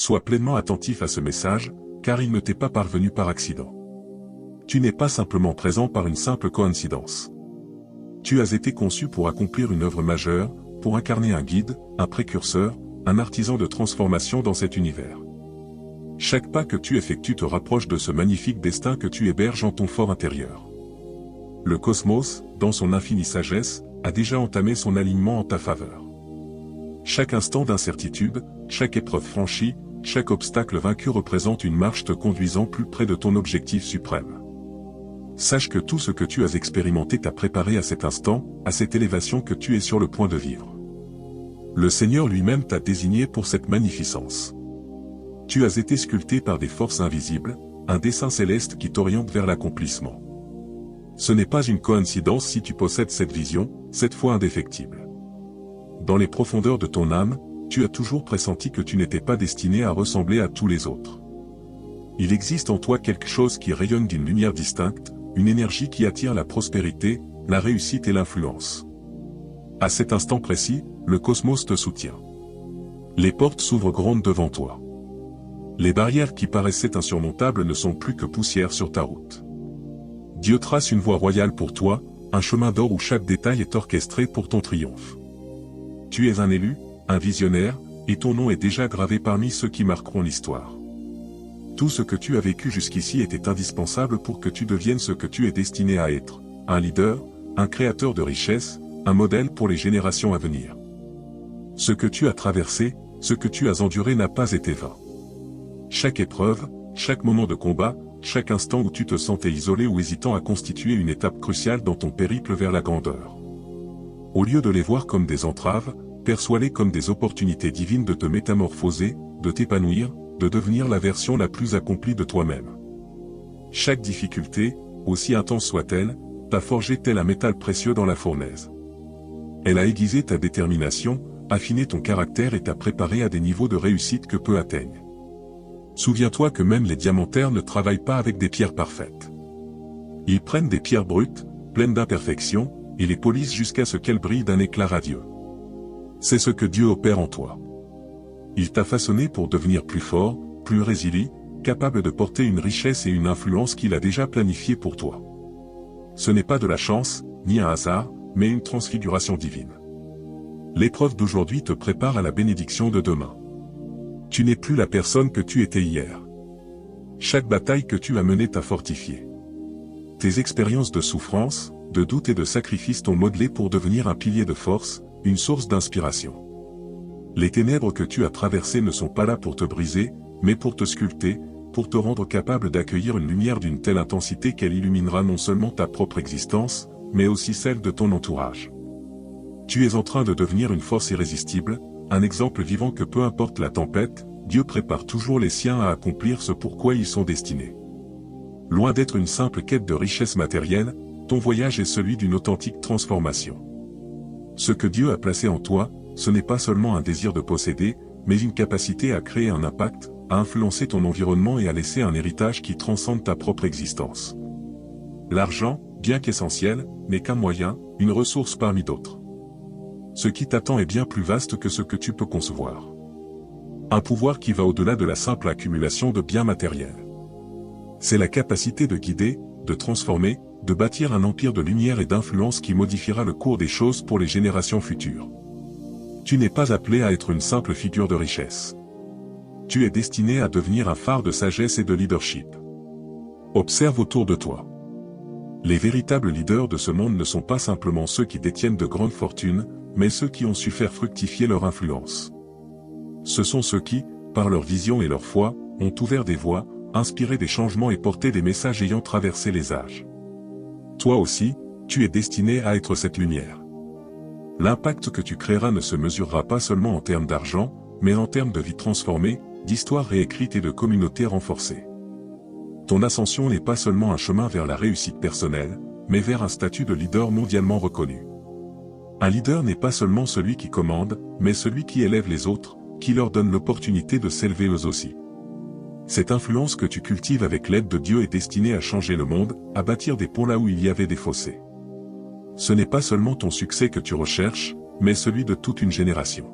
Sois pleinement attentif à ce message, car il ne t'est pas parvenu par accident. Tu n'es pas simplement présent par une simple coïncidence. Tu as été conçu pour accomplir une œuvre majeure, pour incarner un guide, un précurseur, un artisan de transformation dans cet univers. Chaque pas que tu effectues te rapproche de ce magnifique destin que tu héberges en ton fort intérieur. Le cosmos, dans son infinie sagesse, a déjà entamé son alignement en ta faveur. Chaque instant d'incertitude, chaque épreuve franchie, chaque obstacle vaincu représente une marche te conduisant plus près de ton objectif suprême. Sache que tout ce que tu as expérimenté t'a préparé à cet instant, à cette élévation que tu es sur le point de vivre. Le Seigneur lui-même t'a désigné pour cette magnificence. Tu as été sculpté par des forces invisibles, un dessein céleste qui t'oriente vers l'accomplissement. Ce n'est pas une coïncidence si tu possèdes cette vision, cette foi indéfectible. Dans les profondeurs de ton âme, tu as toujours pressenti que tu n'étais pas destiné à ressembler à tous les autres. Il existe en toi quelque chose qui rayonne d'une lumière distincte, une énergie qui attire la prospérité, la réussite et l'influence. À cet instant précis, le cosmos te soutient. Les portes s'ouvrent grandes devant toi. Les barrières qui paraissaient insurmontables ne sont plus que poussière sur ta route. Dieu trace une voie royale pour toi, un chemin d'or où chaque détail est orchestré pour ton triomphe. Tu es un élu, un visionnaire, et ton nom est déjà gravé parmi ceux qui marqueront l'histoire. Tout ce que tu as vécu jusqu'ici était indispensable pour que tu deviennes ce que tu es destiné à être, un leader, un créateur de richesse, un modèle pour les générations à venir. Ce que tu as traversé, ce que tu as enduré n'a pas été vain. Chaque épreuve, chaque moment de combat, chaque instant où tu te sentais isolé ou hésitant a constitué une étape cruciale dans ton périple vers la grandeur. Au lieu de les voir comme des entraves, perçois-les comme des opportunités divines de te métamorphoser, de t'épanouir, de devenir la version la plus accomplie de toi-même. Chaque difficulté, aussi intense soit-elle, t'a forgé tel un métal précieux dans la fournaise. Elle a aiguisé ta détermination, affiné ton caractère et t'a préparé à des niveaux de réussite que peu atteignent. Souviens-toi que même les diamantaires ne travaillent pas avec des pierres parfaites. Ils prennent des pierres brutes, pleines d'imperfections, et les polissent jusqu'à ce qu'elles brillent d'un éclat radieux. C'est ce que Dieu opère en toi. Il t'a façonné pour devenir plus fort, plus résilient, capable de porter une richesse et une influence qu'il a déjà planifiée pour toi. Ce n'est pas de la chance, ni un hasard, mais une transfiguration divine. L'épreuve d'aujourd'hui te prépare à la bénédiction de demain. Tu n'es plus la personne que tu étais hier. Chaque bataille que tu as menée t'a fortifié. Tes expériences de souffrance, de doute et de sacrifice t'ont modelé pour devenir un pilier de force, une source d'inspiration. Les ténèbres que tu as traversées ne sont pas là pour te briser, mais pour te sculpter, pour te rendre capable d'accueillir une lumière d'une telle intensité qu'elle illuminera non seulement ta propre existence, mais aussi celle de ton entourage. Tu es en train de devenir une force irrésistible, un exemple vivant que peu importe la tempête, Dieu prépare toujours les siens à accomplir ce pourquoi ils sont destinés. Loin d'être une simple quête de richesse matérielle, ton voyage est celui d'une authentique transformation. Ce que Dieu a placé en toi, ce n'est pas seulement un désir de posséder, mais une capacité à créer un impact, à influencer ton environnement et à laisser un héritage qui transcende ta propre existence. L'argent, bien qu'essentiel, n'est qu'un moyen, une ressource parmi d'autres. Ce qui t'attend est bien plus vaste que ce que tu peux concevoir. Un pouvoir qui va au-delà de la simple accumulation de biens matériels. C'est la capacité de guider, de transformer, de bâtir un empire de lumière et d'influence qui modifiera le cours des choses pour les générations futures. Tu n'es pas appelé à être une simple figure de richesse. Tu es destiné à devenir un phare de sagesse et de leadership. Observe autour de toi. Les véritables leaders de ce monde ne sont pas simplement ceux qui détiennent de grandes fortunes, mais ceux qui ont su faire fructifier leur influence. Ce sont ceux qui, par leur vision et leur foi, ont ouvert des voies, inspiré des changements et porté des messages ayant traversé les âges. Toi aussi, tu es destiné à être cette lumière. L'impact que tu créeras ne se mesurera pas seulement en termes d'argent, mais en termes de vie transformée, d'histoire réécrite et de communauté renforcée. Ton ascension n'est pas seulement un chemin vers la réussite personnelle, mais vers un statut de leader mondialement reconnu. Un leader n'est pas seulement celui qui commande, mais celui qui élève les autres, qui leur donne l'opportunité de s'élever eux aussi. Cette influence que tu cultives avec l'aide de Dieu est destinée à changer le monde, à bâtir des ponts là où il y avait des fossés. Ce n'est pas seulement ton succès que tu recherches, mais celui de toute une génération.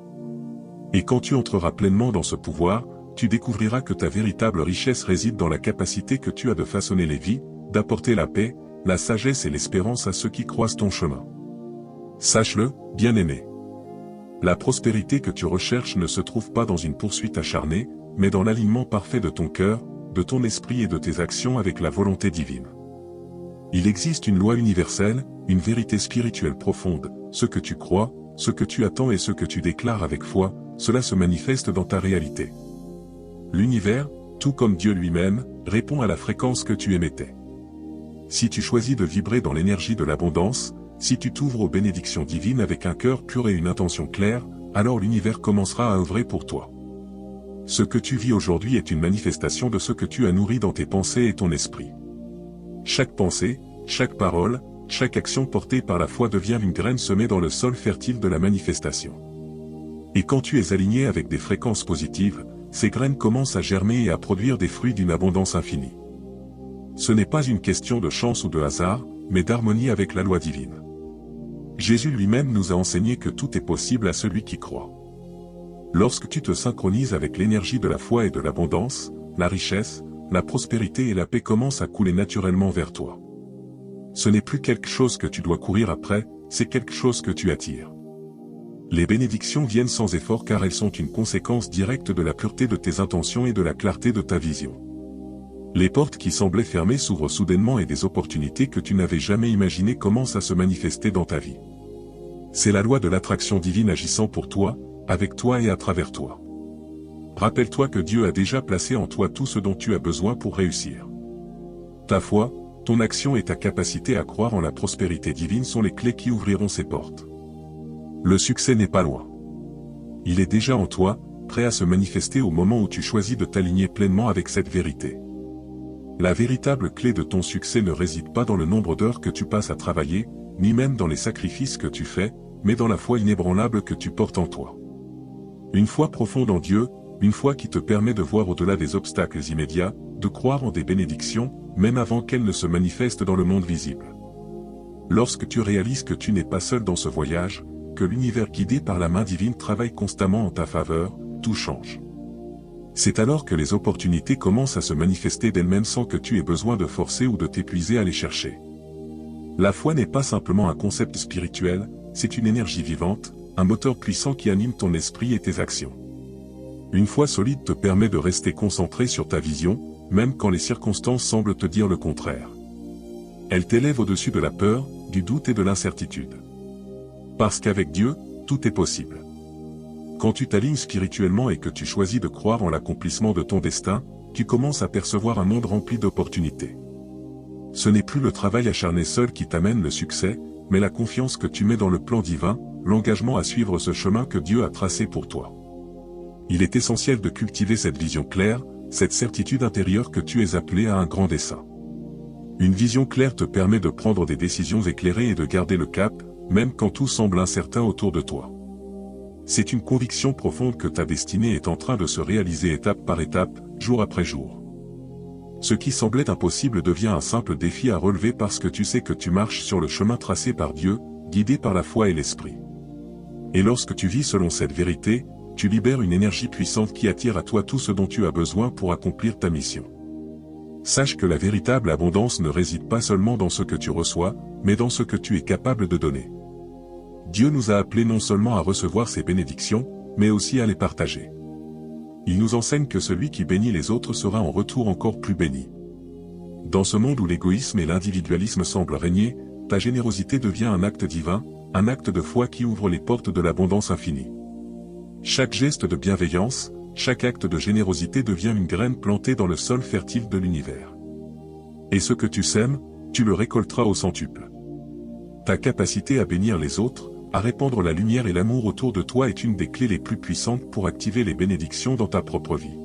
Et quand tu entreras pleinement dans ce pouvoir, tu découvriras que ta véritable richesse réside dans la capacité que tu as de façonner les vies, d'apporter la paix, la sagesse et l'espérance à ceux qui croisent ton chemin. Sache-le, bien-aimé. La prospérité que tu recherches ne se trouve pas dans une poursuite acharnée, mais dans l'alignement parfait de ton cœur, de ton esprit et de tes actions avec la volonté divine. Il existe une loi universelle, une vérité spirituelle profonde, ce que tu crois, ce que tu attends et ce que tu déclares avec foi, cela se manifeste dans ta réalité. L'univers, tout comme Dieu lui-même, répond à la fréquence que tu émettais. Si tu choisis de vibrer dans l'énergie de l'abondance, si tu t'ouvres aux bénédictions divines avec un cœur pur et une intention claire, alors l'univers commencera à œuvrer pour toi. Ce que tu vis aujourd'hui est une manifestation de ce que tu as nourri dans tes pensées et ton esprit. Chaque pensée, chaque parole, chaque action portée par la foi devient une graine semée dans le sol fertile de la manifestation. Et quand tu es aligné avec des fréquences positives, ces graines commencent à germer et à produire des fruits d'une abondance infinie. Ce n'est pas une question de chance ou de hasard, mais d'harmonie avec la loi divine. Jésus lui-même nous a enseigné que tout est possible à celui qui croit. Lorsque tu te synchronises avec l'énergie de la foi et de l'abondance, la richesse, la prospérité et la paix commencent à couler naturellement vers toi. Ce n'est plus quelque chose que tu dois courir après, c'est quelque chose que tu attires. Les bénédictions viennent sans effort car elles sont une conséquence directe de la pureté de tes intentions et de la clarté de ta vision. Les portes qui semblaient fermées s'ouvrent soudainement et des opportunités que tu n'avais jamais imaginées commencent à se manifester dans ta vie. C'est la loi de l'attraction divine agissant pour toi, avec toi et à travers toi. Rappelle-toi que Dieu a déjà placé en toi tout ce dont tu as besoin pour réussir. Ta foi, ton action et ta capacité à croire en la prospérité divine sont les clés qui ouvriront ces portes. Le succès n'est pas loin. Il est déjà en toi, prêt à se manifester au moment où tu choisis de t'aligner pleinement avec cette vérité. La véritable clé de ton succès ne réside pas dans le nombre d'heures que tu passes à travailler, ni même dans les sacrifices que tu fais, mais dans la foi inébranlable que tu portes en toi. Une foi profonde en Dieu, une foi qui te permet de voir au-delà des obstacles immédiats, de croire en des bénédictions, même avant qu'elles ne se manifestent dans le monde visible. Lorsque tu réalises que tu n'es pas seul dans ce voyage, que l'univers guidé par la main divine travaille constamment en ta faveur, tout change. C'est alors que les opportunités commencent à se manifester d'elles-mêmes sans que tu aies besoin de forcer ou de t'épuiser à les chercher. La foi n'est pas simplement un concept spirituel, c'est une énergie vivante, un moteur puissant qui anime ton esprit et tes actions. Une foi solide te permet de rester concentré sur ta vision, même quand les circonstances semblent te dire le contraire. Elle t'élève au-dessus de la peur, du doute et de l'incertitude. Parce qu'avec Dieu, tout est possible. Quand tu t'alignes spirituellement et que tu choisis de croire en l'accomplissement de ton destin, tu commences à percevoir un monde rempli d'opportunités. Ce n'est plus le travail acharné seul qui t'amène le succès, mais la confiance que tu mets dans le plan divin, l'engagement à suivre ce chemin que Dieu a tracé pour toi. Il est essentiel de cultiver cette vision claire, cette certitude intérieure que tu es appelé à un grand dessein. Une vision claire te permet de prendre des décisions éclairées et de garder le cap, même quand tout semble incertain autour de toi. C'est une conviction profonde que ta destinée est en train de se réaliser étape par étape, jour après jour. Ce qui semblait impossible devient un simple défi à relever parce que tu sais que tu marches sur le chemin tracé par Dieu, guidé par la foi et l'esprit. Et lorsque tu vis selon cette vérité, tu libères une énergie puissante qui attire à toi tout ce dont tu as besoin pour accomplir ta mission. Sache que la véritable abondance ne réside pas seulement dans ce que tu reçois, mais dans ce que tu es capable de donner. Dieu nous a appelés non seulement à recevoir ses bénédictions, mais aussi à les partager. Il nous enseigne que celui qui bénit les autres sera en retour encore plus béni. Dans ce monde où l'égoïsme et l'individualisme semblent régner, ta générosité devient un acte divin, un acte de foi qui ouvre les portes de l'abondance infinie. Chaque geste de bienveillance, chaque acte de générosité devient une graine plantée dans le sol fertile de l'univers. Et ce que tu sèmes, tu le récolteras au centuple. Ta capacité à bénir les autres, à répandre la lumière et l'amour autour de toi est une des clés les plus puissantes pour activer les bénédictions dans ta propre vie.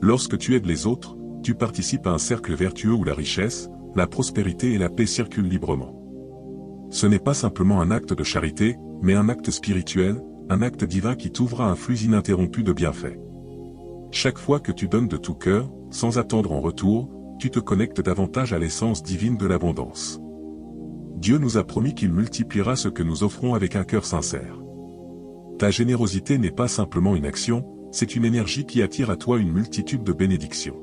Lorsque tu aides les autres, tu participes à un cercle vertueux où la richesse, la prospérité et la paix circulent librement. Ce n'est pas simplement un acte de charité, mais un acte spirituel, un acte divin qui t'ouvrira un flux ininterrompu de bienfaits. Chaque fois que tu donnes de tout cœur, sans attendre en retour, tu te connectes davantage à l'essence divine de l'abondance. Dieu nous a promis qu'il multipliera ce que nous offrons avec un cœur sincère. Ta générosité n'est pas simplement une action, c'est une énergie qui attire à toi une multitude de bénédictions.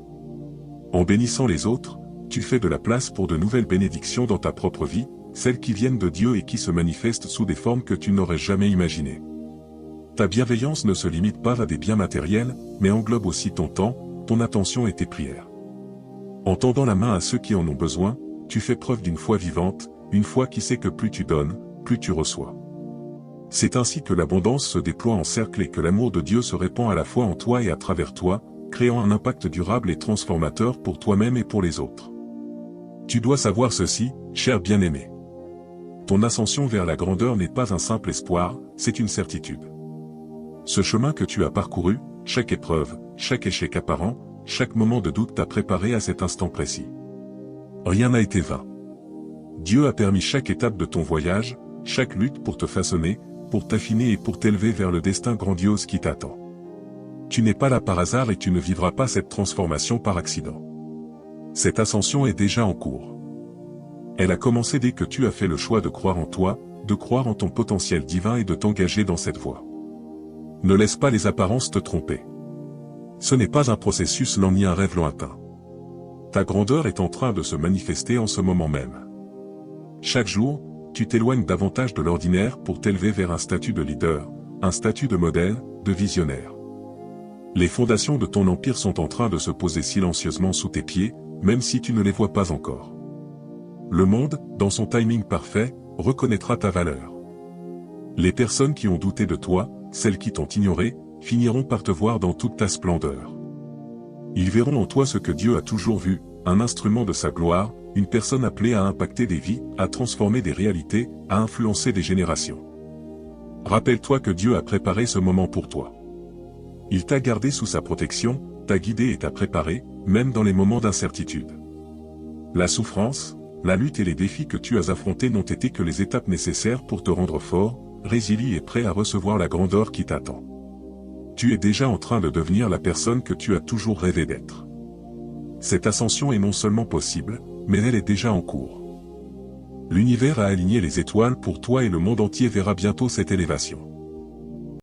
En bénissant les autres, tu fais de la place pour de nouvelles bénédictions dans ta propre vie, celles qui viennent de Dieu et qui se manifestent sous des formes que tu n'aurais jamais imaginées. Ta bienveillance ne se limite pas à des biens matériels, mais englobe aussi ton temps, ton attention et tes prières. En tendant la main à ceux qui en ont besoin, tu fais preuve d'une foi vivante, une foi qui sait que plus tu donnes, plus tu reçois. C'est ainsi que l'abondance se déploie en cercle et que l'amour de Dieu se répand à la fois en toi et à travers toi, créant un impact durable et transformateur pour toi-même et pour les autres. Tu dois savoir ceci, cher bien-aimé. Ton ascension vers la grandeur n'est pas un simple espoir, c'est une certitude. Ce chemin que tu as parcouru, chaque épreuve, chaque échec apparent, chaque moment de doute t'a préparé à cet instant précis. Rien n'a été vain. Dieu a permis chaque étape de ton voyage, chaque lutte pour te façonner, pour t'affiner et pour t'élever vers le destin grandiose qui t'attend. Tu n'es pas là par hasard et tu ne vivras pas cette transformation par accident. Cette ascension est déjà en cours. Elle a commencé dès que tu as fait le choix de croire en toi, de croire en ton potentiel divin et de t'engager dans cette voie. Ne laisse pas les apparences te tromper. Ce n'est pas un processus lent ni un rêve lointain. Ta grandeur est en train de se manifester en ce moment même. Chaque jour, tu t'éloignes davantage de l'ordinaire pour t'élever vers un statut de leader, un statut de modèle, de visionnaire. Les fondations de ton empire sont en train de se poser silencieusement sous tes pieds, même si tu ne les vois pas encore. Le monde, dans son timing parfait, reconnaîtra ta valeur. Les personnes qui ont douté de toi, celles qui t'ont ignoré, finiront par te voir dans toute ta splendeur. Ils verront en toi ce que Dieu a toujours vu, un instrument de sa gloire, une personne appelée à impacter des vies, à transformer des réalités, à influencer des générations. Rappelle-toi que Dieu a préparé ce moment pour toi. Il t'a gardé sous sa protection, t'a guidé et t'a préparé, même dans les moments d'incertitude. La souffrance, la lutte et les défis que tu as affrontés n'ont été que les étapes nécessaires pour te rendre fort, résilient et prêt à recevoir la grandeur qui t'attend. Tu es déjà en train de devenir la personne que tu as toujours rêvé d'être. Cette ascension est non seulement possible, mais elle est déjà en cours. L'univers a aligné les étoiles pour toi et le monde entier verra bientôt cette élévation.